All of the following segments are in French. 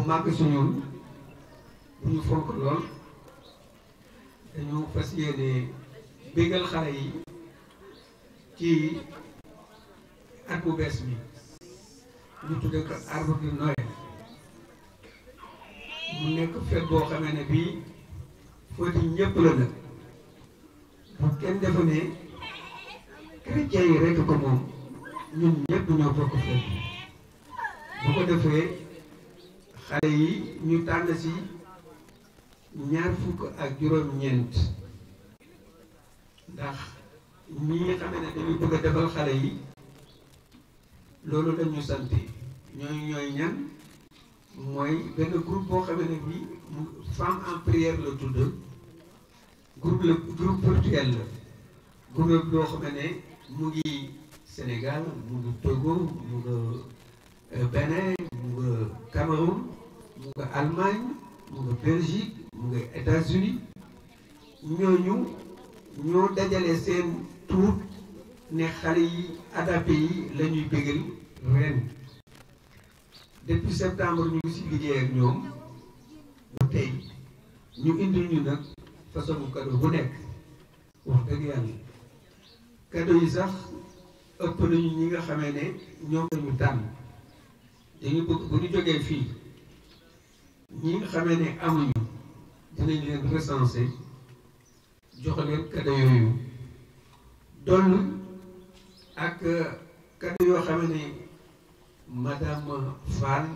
màgg su ñun bu ñu fonk lool dañu fas yéene bégal xale yi ci at bu bees bi ñu tudde ko arbre de Noël mu nekk fête boo xamee ne bii fëti ñëpp la nag bu kenn defe ne chrétien yi rekk ko moom ñun ñëpp ñoo bokk fête bu ko defee xale yi ñu tànn ci ñaar fukk ak juróom-ñeent ndax ñi nga xam ne dañu bëgg a defal xale yi loolu lañu sant ñooy ñan mooy benn groupe boo xam ne bii femme en prière la tudd groupe virtuel la groupe boo xam ne mu ngi Sénégal mu ngi Togo mu ngi Bénin mu ngi Cameroun mu ngi Allemagne mu ngi Belgique mu ngi États-Unis ñooñu ñoo dajale seen tuut ne xale yi adapté yi la ñuy bégal ren depuis septembre ñu ngi ci liggéey ak ñoom bu tey ñu indil ñu nag façon cadeau bu nekk wax dëgg yàlla cadeau yi sax ëpp nañu ñi nga xamee ne ñoom lañu tànn dañu bëgg bu ñu jógee fii ñi nga xamee ne amuñu dinañ leen recenser jox leen cadeau yooyu doll ak cadeau yoo xam ne madame Fall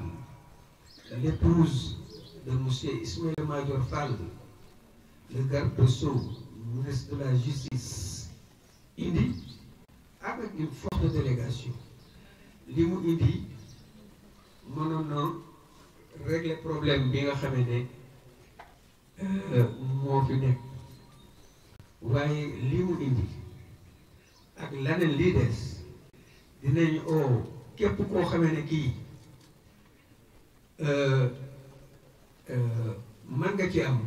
l'épouse de monsieur Ismaïla Madior Fall le garde des Sceaux ministre de la justice indi avec une forte délégation li mu indi mënoon na régler problème bi nga xam ne moo fi nekk waaye li mu indi ak laneen lii des dinañ oo képp koo xamee ne kii mën nga ci am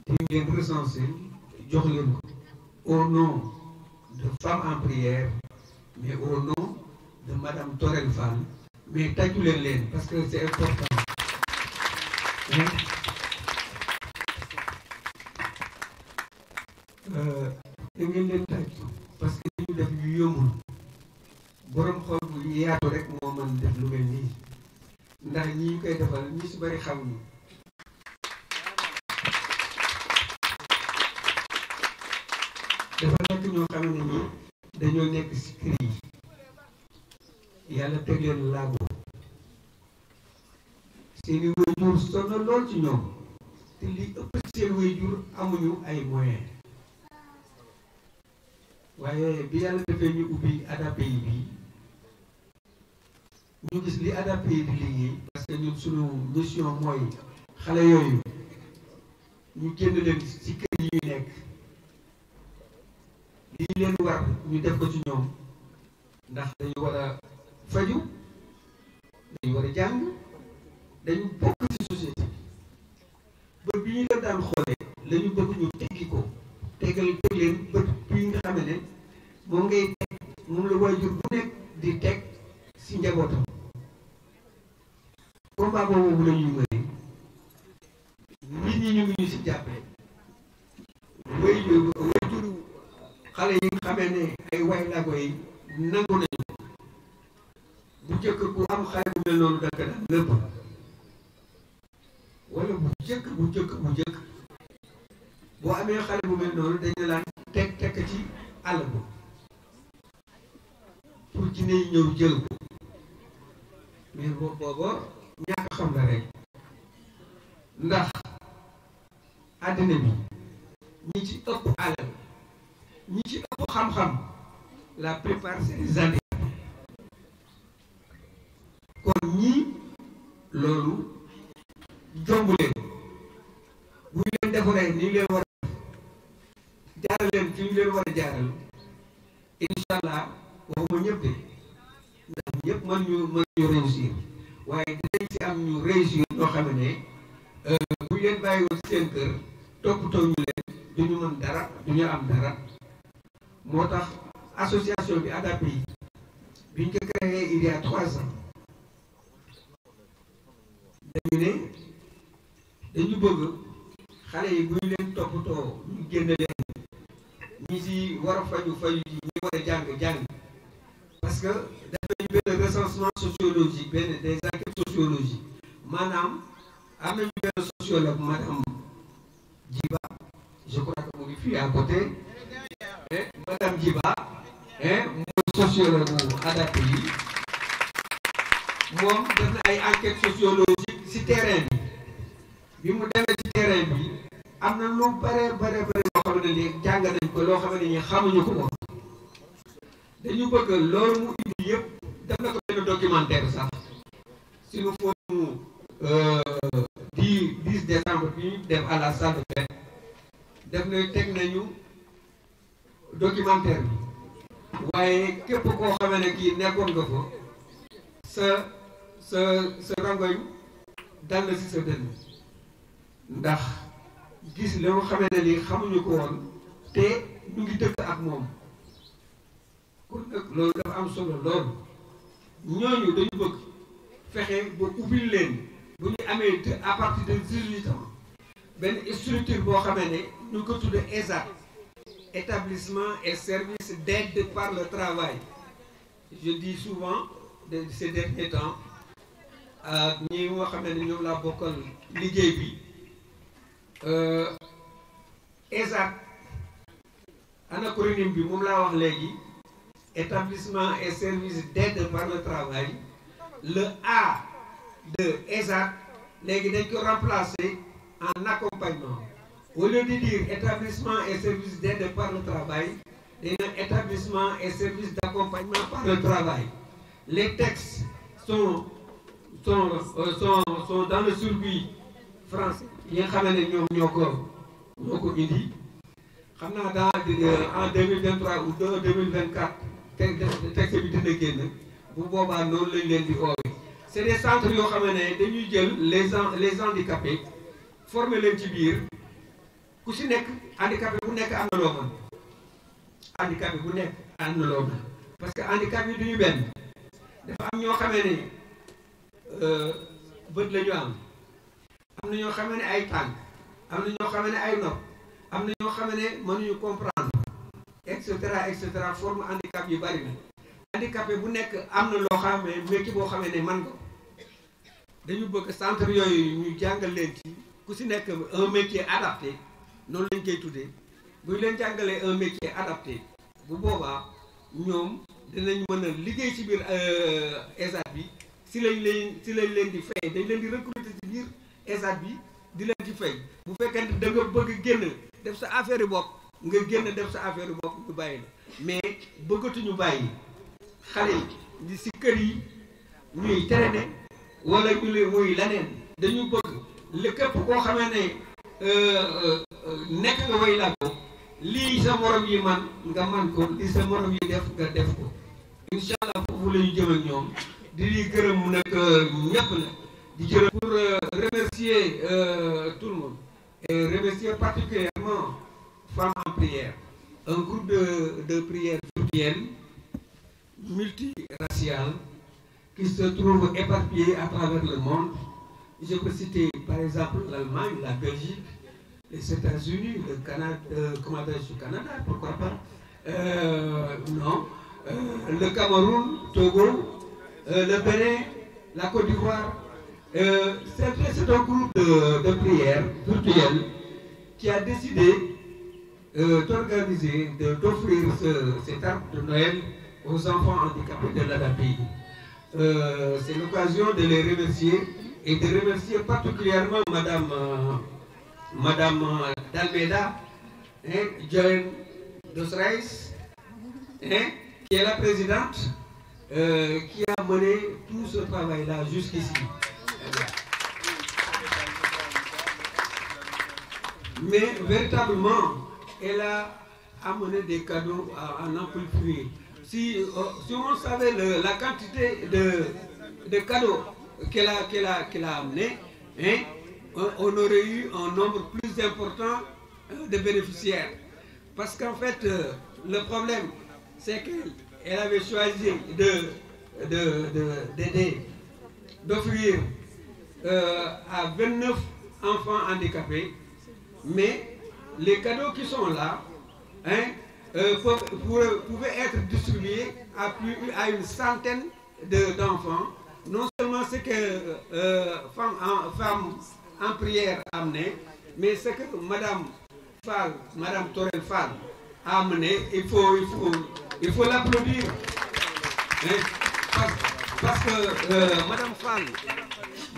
di ngeen recenser jox leen ko au nom de Femme en prière mais au nom de madame Torel Fall mais tàccu leen parce que c'est important da ngeen leen tàccu parce que li ñu def ñu yombul borom xol bu yaatu rek moo mën def lu mel nii ndax ñi ñu koy defal ñi si bari xamuñu dafa nekk ñoo xam ne ñi dañoo nekk si kër yi yàlla teg leen laago seeni waajur sonn lool ci ñoom te li ëpp seen waajur amuñu ay moyens waaye bi yàlla defee ñu ubbi ADAPEI bi ñu gis li ADAPEI di liggéey parce que ñun suñu mission mooy xale yooyu ñu génn leen ci kër yi ñu nekk lii leen war ñu def ko ci ñoom ndax dañu war a faju dañu war a jàng dañu bokk ci société bët bi ñu leen daan xoolee la ñu bëgg ñu tekki ko teg leen bët bi nga xam ne moom ngay teg moom la waajur bu nekk di teg ci njabootam combat boobu la ñuy mëne nit ñi ñu ngi ñu ci jàppale waajur xale yi nga xamee ne ay way lago yi nangu nañu bu jëkk ku am xale bu mel noonu danga daan nëbb wala bu jëkk boo amee xale bu mel noonu dañu laan teg ci àll ba pour jinne yi ñëw jël ko mais booba ñàkk xam la rek ndax àddina bi ñi ci ëpp alal ñi ci ëpp xam-xam la plupart c'est des handicapés kon ñii loolu jomb leen bu ñu leen defaree ni ñu leen war a jaaral leen fi ñu leen war a jaaral incha allah waxuma ñëpp de ndax ñëpp mën ñu réussir waaye dinañ ci am ñu réussir ñoo xam ne bu ñu leen bàyyiwoon seen kër toppatoo ñu leen duñu mën dara duñu am dara moo tax association bi ADAPEI biñ ko créé il y a 3 ans dañu ne dañu bëgg xale yi bu ñu leen toppatoo ñu génn leen ñi si war a faju ji ñi war a jàng parce que def nañu benn recensement sociologique benn des enquêtes sociologiques maanaam am nañu benn sociologue madame Djiba je crois que mu ngi fii à côté madame Djiba mooy sociologue bu adapté yi moom def na ay enquêtes sociologiques ci terrain bi mu demee ci terrain bi am na lu bare yoo xam ne ni jàng nañ ko loo xam ne ni xamuñu ko woon dañu bëgg loolu mu indi yëpp def na ko benn documentaire sax suñu foofu 10 décembre bi ñu def à la salle de fête def na teg nañu documentaire bi waaye képp koo xamee ne kii nekkoon nga fa sa rangoñ dal na ci sa dënn ndax gis la nga xamee ne lii xamuñu ko woon te ñu ngi dëkk ak moom kon nag loolu dafa am solo loolu ñooñu dañu bëgg fexe ba ubbil leen bu ñu amee à partir de 18 ans benn structure boo xamee ne ñu ko tudd ESAT établissement et service d'aide par le travail je dis souvent de ces derniers temps ak ñi nga xam ne ñoom laa bokkal liggéey bi ESAT anacronyme bi moom laa wax léegi établissement et service d'aide par le travail le A de ESAT léegi dañ ko remplacer en accompagnement au lieu de dire établissement et service d'aide par le travail dañ naan établissement et service d'accompagnement par le travail les textes sont dans le survie français yi nga xam ne ñoom ñoo ko indi xam naa dans en 2023 ou 2024 texte bi dina génn bu boobaa noonu lañ leen di oowee c'est des centres yoo xam ne dañuy jël les handicapés former leen ci biir ku si nekk handicapé bu nekk am na loo mën handicapé bu nekk am na loo mën parce que handicap yi duñu benn dafa am ñoo xamee ne bët la ñu am na ñoo xamee ne ay tànk am na ñoo xamee ne ay nopp am na ñoo xamee ne mënuñu comprendre et cetera forme handicap yu bari na handicapé bu nekk am na loo xamee métier boo xamee ne man ko dañu bëgg centre yooyu ñu jàngal leen ci ku si nekk un métier adapté noonu lañ koy tuddee bu ñu leen jàngalee un métier adapté bu boobaa ñoom dinañ mën a liggéey ci biir ESAT bi si lañ leen di fay dañ leen di recruter ci biir ESAT bi di leen ci fay bu fekkente da nga bëgg génn def sa affaire yu bopp nga génn def sa affaire yu bopp ñu bàyyi la mais bëggatuñu bàyyi xale yi si kër yi ñuy traîner wala ñu leen muy leneen dañu bëgg li képp koo xamee ne nekk nga way làggoo lii sa morom yi man nga man ko lii sa morom yi def nga def ko incha allah foofu la ñu jëm ak ñoom di gërëm nag ñëpp la di jërëm pour remercier tout le monde et remercier particulièrement Femmes en prière, un groupe de prière virtuelle multiracial qui se trouve éparpillé à travers le monde. Je peux citer par exemple l'Allemagne, la Belgique, les États-Unis, le Canada, Canada, pourquoi pas, le Cameroun, Togo, le Bénin, la Côte d'Ivoire. C'est un groupe de prière virtuelle qui a décidé d'organiser, d'offrir cet arbre de Noël aux enfants handicapés de l'ADAPI. C'est l'occasion de les remercier et de remercier particulièrement Madame Dalmeda, Joan Dos Reis, qui est la présidente, qui a mené tout ce travail-là jusqu'ici. Mais véritablement, elle a amené des cadeaux à n'en plus finir. Si on savait la quantité de cadeaux qu'elle a amené, on aurait eu un nombre plus important de bénéficiaires. Parce qu'en fait, le problème, c'est qu'elle avait choisi d'offrir à 29 enfants handicapés, mais les cadeaux qui sont là pouvaient être distribués à une centaine d'enfants. Non seulement ce que Femmes en prière a amené, mais ce que Madame Torel Fall a amené, il faut l'applaudir. Parce que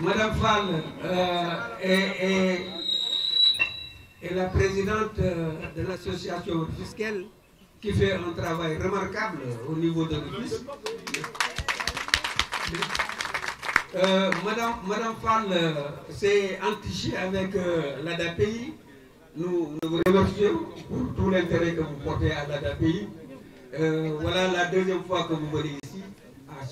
Madame Fall est la présidente de l'association fiscale qui fait un travail remarquable au niveau de l'office. Madame Fall s'est entichée avec l'ADAPI. Nous vous remercions pour tout l'intérêt que vous portez à l'ADAPI. Voilà la deuxième fois que vous venez ici. À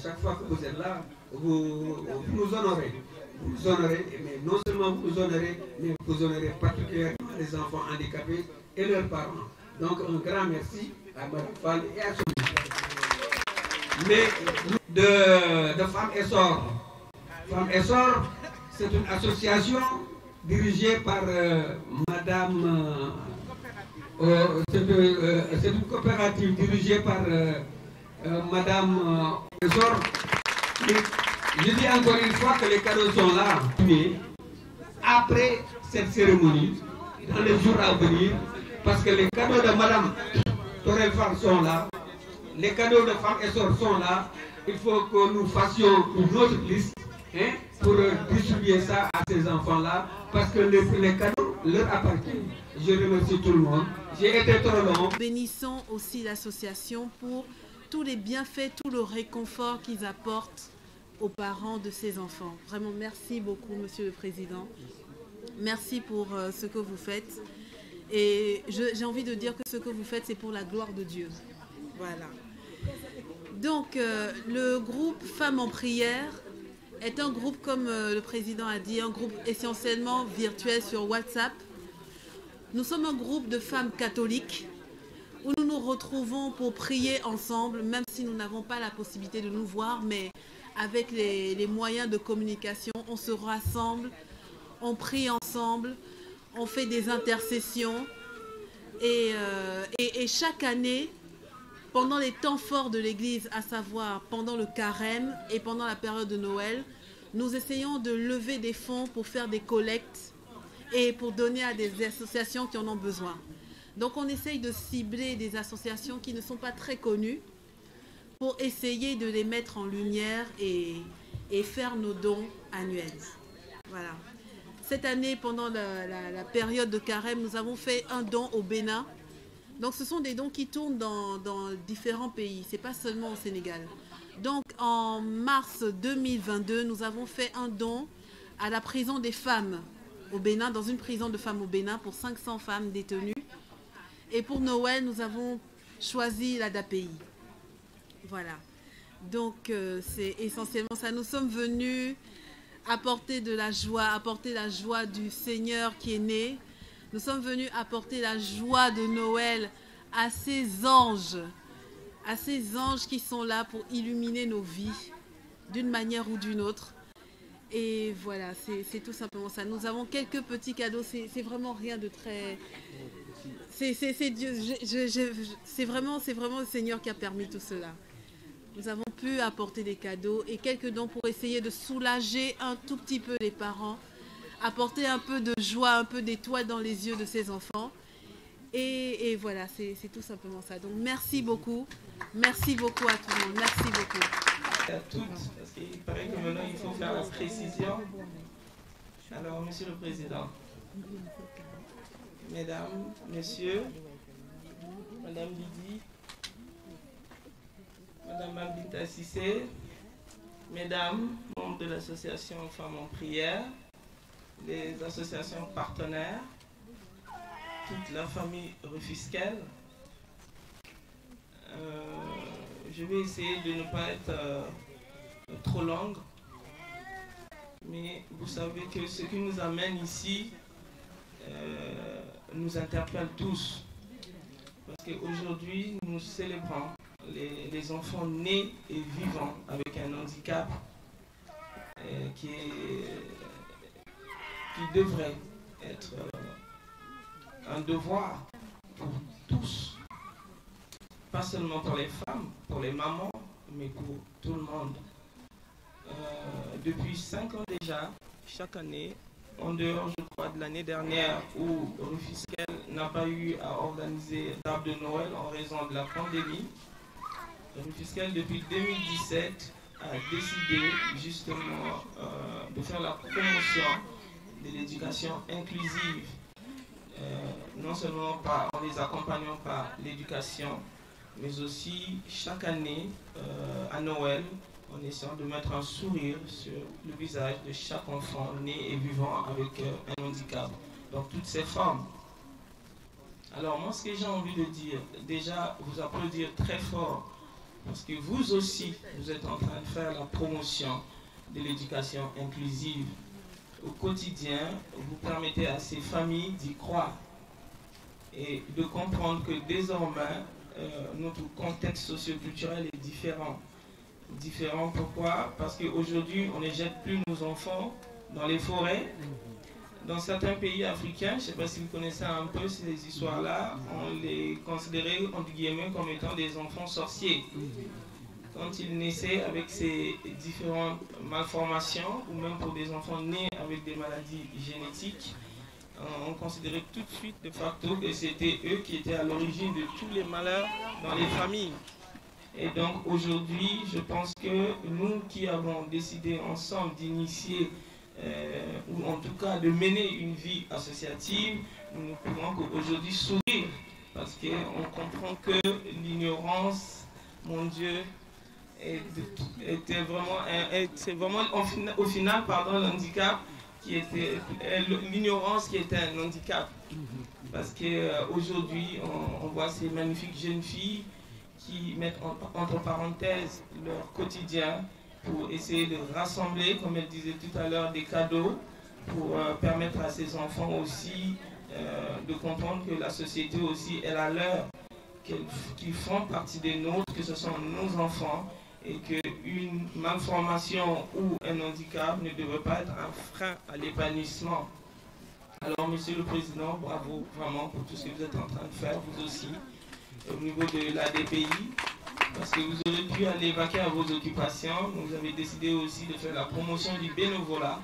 chaque fois que vous êtes là, vous nous honorez. Vous nous honorez, mais non seulement vous nous honorez, mais vous honorez particulièrement les enfants handicapés et leurs parents. Donc un grand merci à Mme Fall et à son mais de Femmes Essor. Femmes Essor, c'est une association dirigée par Madame... c'est une coopérative dirigée par Madame Essor. Je dis encore une fois que les cadeaux sont là. Mais après cette cérémonie, dans les jours à venir, parce que les cadeaux de Madame Torel Fall sont là, les cadeaux de Femmes Essor sont là, il faut que nous fassions une autre liste pour distribuer ça à ces enfants-là, parce que les cadeaux leur appartiennent. Je remercie tout le monde. J'ai été trop long. Bénissons aussi l'association pour tous les bienfaits, tout le réconfort qu'ils apportent aux parents de ces enfants. Vraiment, merci beaucoup, Monsieur le Président. Merci pour ce que vous faites. Et j'ai envie de dire que ce que vous faites, c'est pour la gloire de Dieu. Voilà. Donc, le groupe Femmes en prière est un groupe, comme le Président a dit, un groupe essentiellement virtuel sur WhatsApp. Nous sommes un groupe de femmes catholiques où nous nous retrouvons pour prier ensemble, même si nous n'avons pas la possibilité de nous voir, mais avec les moyens de communication, on se rassemble, on prie ensemble, on fait des intercessions et chaque année, pendant les temps forts de l'Église, à savoir pendant le carême et pendant la période de Noël, nous essayons de lever des fonds pour faire des collectes et pour donner à des associations qui en ont besoin. Donc on essaye de cibler des associations qui ne sont pas très connues pour essayer de les mettre en lumière et faire nos dons annuels. Voilà. Cette année, pendant la période de carême, nous avons fait un don au Bénin. Donc ce sont des dons qui tournent dans différents pays, ce n'est pas seulement au Sénégal. Donc en mars 2022, nous avons fait un don à la prison des femmes au Bénin, dans une prison de femmes au Bénin pour 500 femmes détenues. Et pour Noël, nous avons choisi l'ADAPI. Voilà. Donc c'est essentiellement ça. Nous sommes venus apporter de la joie, apporter la joie du Seigneur qui est né. Nous sommes venus apporter la joie de Noël à ces anges qui sont là pour illuminer nos vies d'une manière ou d'une autre. Et voilà, c'est tout simplement ça. Nous avons quelques petits cadeaux, c'est vraiment rien de très... C'est Dieu, c'est vraiment le Seigneur qui a permis tout cela. Nous avons pu apporter des cadeaux et quelques dons pour essayer de soulager un tout petit peu les parents, apporter un peu de joie, un peu d'étoile dans les yeux de ces enfants. Et voilà, c'est tout simplement ça. Donc merci beaucoup à tout le monde. Merci beaucoup. À toutes, parce qu'il paraît que maintenant il faut faire la précision. Alors, Monsieur le Président, Mesdames, Messieurs, Madame Lydie, Madame Mabinta Sissé, Mesdames, membres de l'association Femmes en prière, les associations partenaires, toute la famille rufisquelle, je vais essayer de ne pas être trop longue, mais vous savez que ce qui nous amène ici nous interpelle tous. Parce qu'aujourd'hui, nous célébrons les enfants nés et vivants avec un handicap. qui devrait être un devoir pour tous, pas seulement pour les femmes, pour les mamans, mais pour tout le monde. Depuis 5 ans déjà, chaque année, en dehors, je crois, de l'année dernière où Rufisquel n'a pas eu à organiser d'arbre de Noël en raison de la pandémie, Rufisquel, depuis 2017, a décidé justement de faire la promotion de l'éducation inclusive, non seulement en les accompagnant par l'éducation, mais aussi chaque année à Noël, en essayant de mettre un sourire sur le visage de chaque enfant né et vivant avec un handicap, dans toutes ses formes. Alors moi, ce que j'ai envie de dire, déjà vous applaudir très fort, parce que vous aussi, vous êtes en train de faire la promotion de l'éducation inclusive. Au quotidien, vous permettez à ces familles d'y croire et de comprendre que désormais, notre contexte socio-culturel est différent. Différent pourquoi? Parce qu'aujourd'hui, on ne jette plus nos enfants dans les forêts. Dans certains pays africains, je ne sais pas si vous connaissez un peu ces histoires-là, on les considérait entre guillemets comme étant des enfants sorciers. Quand ils naissaient avec ces différentes malformations, ou même pour des enfants nés avec des maladies génétiques, on considérait tout de suite de facto que c'était eux qui étaient à l'origine de tous les malheurs dans les familles. Et donc aujourd'hui, je pense que nous qui avons décidé ensemble d'initier, ou en tout cas de mener une vie associative, nous ne pouvons qu'aujourd'hui sourire, parce qu'on comprend que l'ignorance, mon Dieu, était vraiment, c'est vraiment au final, pardon, l'handicap qui était, l'ignorance qui était un handicap. Parce qu'aujourd'hui, on voit ces magnifiques jeunes filles qui mettent entre parenthèses leur quotidien pour essayer de rassembler, comme elle disait tout à l'heure, des cadeaux pour permettre à ces enfants aussi de comprendre que la société aussi est la leur, qu'ils font partie des nôtres, que ce sont nos enfants et qu'une malformation ou un handicap ne devrait pas être un frein à l'épanouissement. Alors, Monsieur le Président, bravo vraiment pour tout ce que vous êtes en train de faire, vous aussi, au niveau de l'ADPI, parce que vous aurez pu aller vaquer à vos occupations. Vous avez décidé aussi de faire la promotion du bénévolat,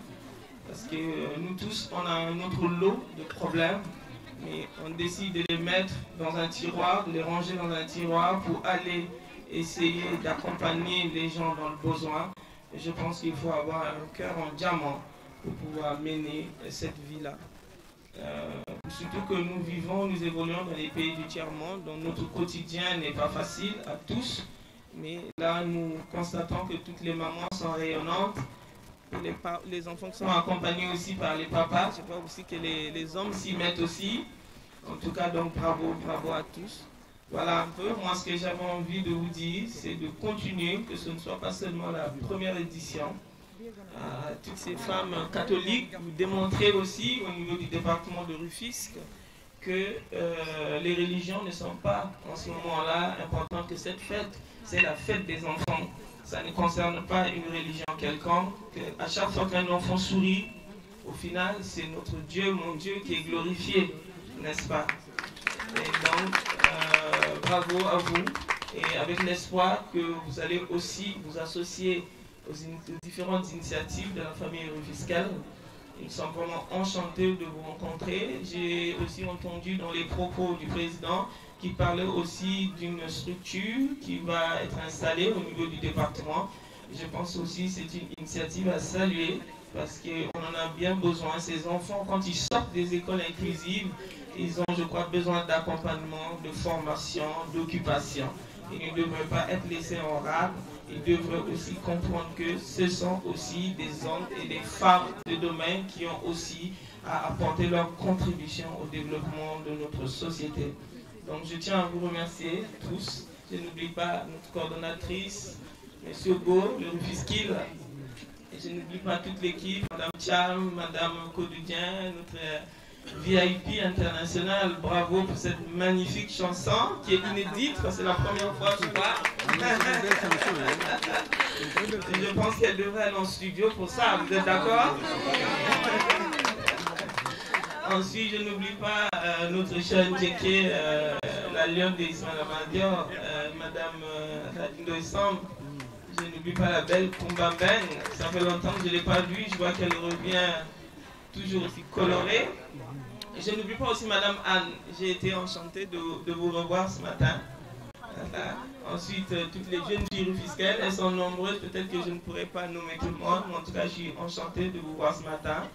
parce que nous tous, on a un autre lot de problèmes, mais on décide de les mettre dans un tiroir, de les ranger dans un tiroir pour aller essayer d'accompagner les gens dans le besoin. Et je pense qu'il faut avoir un cœur en diamant pour pouvoir mener cette vie-là. Surtout que nous évoluons dans les pays du tiers-monde, dont notre quotidien n'est pas facile à tous, mais là nous constatons que toutes les mamans sont rayonnantes, les enfants qui sont accompagnés aussi par les papas, je vois aussi que les hommes s'y mettent aussi. En tout cas, donc bravo à tous. Voilà un peu, moi ce que j'avais envie de vous dire, c'est de continuer, que ce ne soit pas seulement la première édition. À toutes ces femmes catholiques, vous démontrez aussi au niveau du département de Rufisque que les religions ne sont pas en ce moment-là importantes que cette fête. C'est la fête des enfants. Ça ne concerne pas une religion quelconque. À chaque fois qu'un enfant sourit, au final, c'est notre Dieu, mon Dieu, qui est glorifié, n'est-ce pas? Et donc, bravo à vous. Et avec l'espoir que vous allez aussi vous associer aux différentes initiatives de la famille Rufisquel. Nous sommes vraiment enchantés de vous rencontrer. J'ai aussi entendu dans les propos du président qui parlait aussi d'une structure qui va être installée au niveau du département. Je pense aussi que c'est une initiative à saluer parce qu'on en a bien besoin. Ces enfants, quand ils sortent des écoles inclusives, ils ont, je crois, besoin d'accompagnement, de formation, d'occupation. Ils ne devraient pas être laissés en rade. Ils devraient aussi comprendre que ce sont aussi des hommes et des femmes de domaine qui ont aussi à apporter leur contribution au développement de notre société. Donc je tiens à vous remercier tous. Je n'oublie pas notre coordonnatrice, M. Go, le Rufisquil. Et je n'oublie pas toute l'équipe, Mme Cham, Mme Kodoudien, notre VIP international. Bravo pour cette magnifique chanson qui est inédite, parce que c'est la première fois que je vois. Je pense qu'elle devrait aller en studio pour ça, vous êtes d'accord? Ensuite, je n'oublie pas notre chère Ndjeke, la lionne des Ismaël Amadior, Madame Radindo Essam. Je n'oublie pas la belle Kumbambeng. Ça fait longtemps que je ne l'ai pas vue. Je vois qu'elle revient toujours aussi colorée. Et je n'oublie pas aussi Madame Anne. J'ai été enchantée de vous revoir ce matin. Voilà. Ensuite, toutes les jeunes filles rufisquennes, elles sont nombreuses. Peut-être que je ne pourrai pas nommer tout le monde, mais en tout cas, je suis enchantée de vous voir ce matin.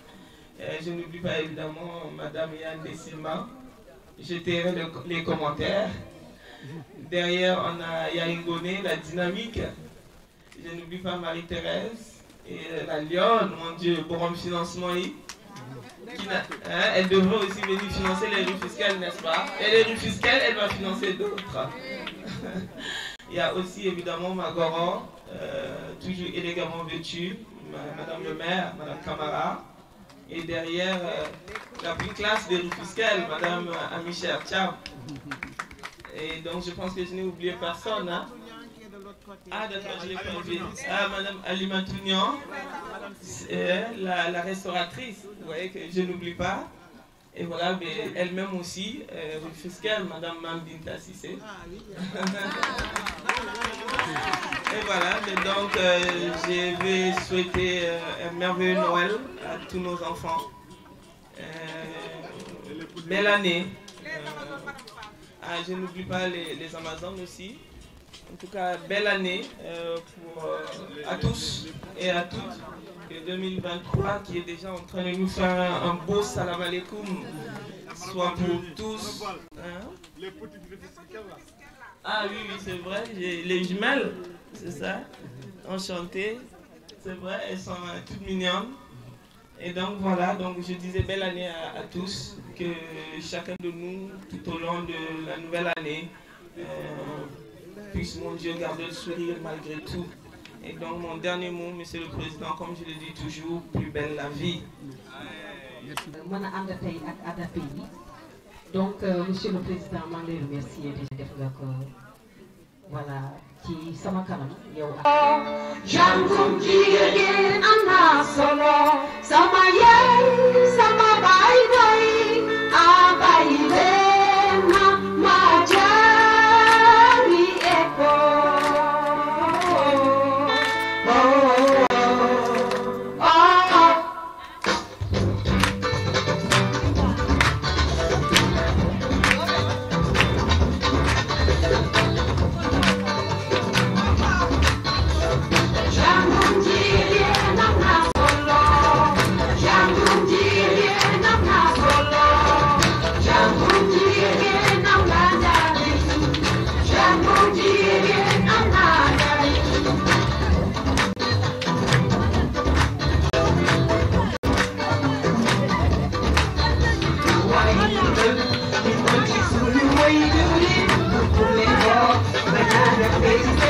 Je n'oublie pas évidemment Madame Yann Dessilma. Je tairai les commentaires. Derrière, on a Yaingone, la dynamique. Je n'oublie pas Marie-Thérèse et la lionne, mon Dieu, Borom Financement. Elle devrait aussi venir financer les rues fiscales, n'est-ce pas? Et les rues fiscales, elle va financer d'autres. Il y a aussi évidemment Magoran, toujours élégamment vêtue, Madame le maire, Madame Camara. Et derrière, la plus classe des rues fiscales, Madame Amichère Tcham. Et donc je pense que je n'ai oublié personne. Hein? Ah d'accord, je l'ai pas oublié. Ah, Madame Alima Tounian, la restauratrice, vous voyez que je n'oublie pas. Et voilà, mais elle-même aussi, rue fiscale, Madame Mambinta Sissé. Et voilà, mais donc je vais souhaiter un merveilleux Noël à tous nos enfants. Belle année. Je n'oublie pas les Amazones aussi. En tout cas, belle année à tous et à toutes. Et 2023 qui est déjà en train de nous faire un beau salam alaikum, soit pour tous. Hein? Les petites là. Ah oui, oui, c'est vrai, les jumelles, c'est ça. Enchantées, c'est vrai, elles sont toutes mignonnes. Et donc voilà, donc je disais belle année à tous, que chacun de nous, tout au long de la nouvelle année, puisse, mon Dieu, garder le sourire malgré tout. Et donc mon dernier mot, Monsieur le Président, comme je le dis toujours, plus belle la vie. Donc, Monsieur le Président, je les remercie déjà voilà, qui sama kanam yow jangum jigéen ana solo sama yaay sama baay boy abayle ma jari eko Baby,